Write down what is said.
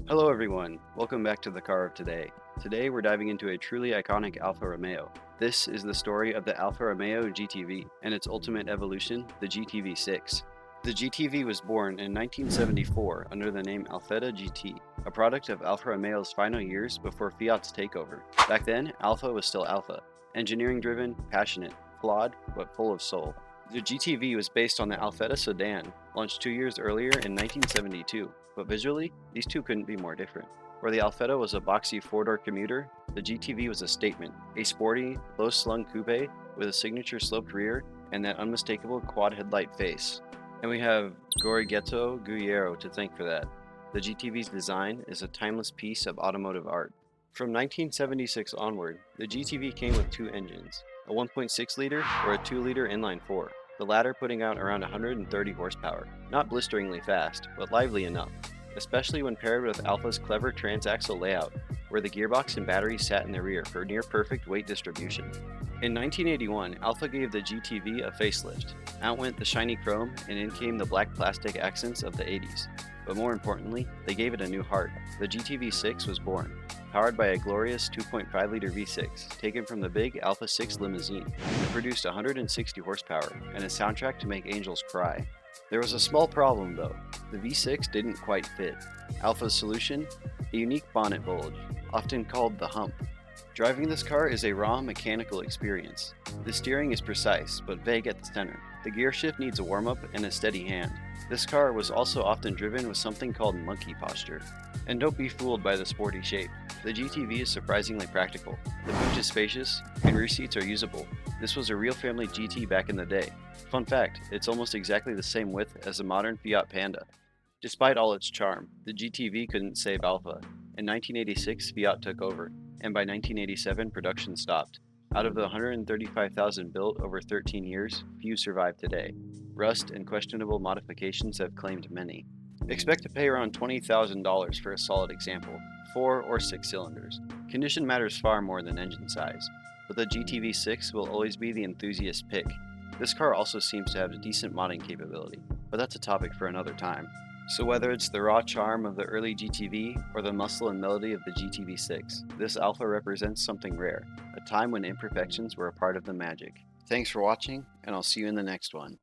Hello everyone, welcome back to the car of today. Today we're diving into a truly iconic Alfa Romeo. This is the story of the Alfa Romeo GTV and its ultimate evolution, the GTV-6. The GTV was born in 1974 under the name Alfetta GT, a product of Alfa Romeo's final years before Fiat's takeover. Back then, Alfa was still Alfa, engineering driven, passionate, flawed, but full of soul. The GTV was based on the Alfetta sedan, launched 2 years earlier in 1972, but visually, these two couldn't be more different. Where the Alfetta was a boxy four-door commuter, the GTV was a statement, a sporty, low-slung coupe with a signature sloped rear and that unmistakable quad headlight face. And we have Gorgetto Guerriero to thank for that. The GTV's design is a timeless piece of automotive art. From 1976 onward, the GTV came with two engines, a 1.6-liter or a 2-liter inline-4, the latter putting out around 130 horsepower. Not blisteringly fast, but lively enough, especially when paired with Alfa's clever transaxle layout, where the gearbox and batteries sat in the rear for near-perfect weight distribution. In 1981, Alfa gave the GTV a facelift. Out went the shiny chrome, and in came the black plastic accents of the 80s. But more importantly, they gave it a new heart. The GTV-6 was born, powered by a glorious 2.5-liter V6 taken from the big Alfa 6 limousine. It produced 160 horsepower and a soundtrack to make angels cry. There was a small problem though. The V6 didn't quite fit. Alfa's solution? A unique bonnet bulge, often called the hump. Driving this car is a raw mechanical experience. The steering is precise, but vague at the center. The gear shift needs a warm-up and a steady hand. This car was also often driven with something called monkey posture. And don't be fooled by the sporty shape. The GTV is surprisingly practical. The boot is spacious, and rear seats are usable. This was a real family GT back in the day. Fun fact, it's almost exactly the same width as a modern Fiat Panda. Despite all its charm, the GTV couldn't save Alfa. In 1986, Fiat took over, and by 1987, production stopped. Out of the 135,000 built over 13 years, few survive today. Rust and questionable modifications have claimed many. Expect to pay around $20,000 for a solid example, 4 or 6 cylinders. Condition matters far more than engine size, but the GTV-6 will always be the enthusiast pick. This car also seems to have decent modding capability, but that's a topic for another time. So whether it's the raw charm of the early GTV or the muscle and melody of the GTV-6, this Alfa represents something rare, a time when imperfections were a part of the magic. Thanks for watching, and I'll see you in the next one.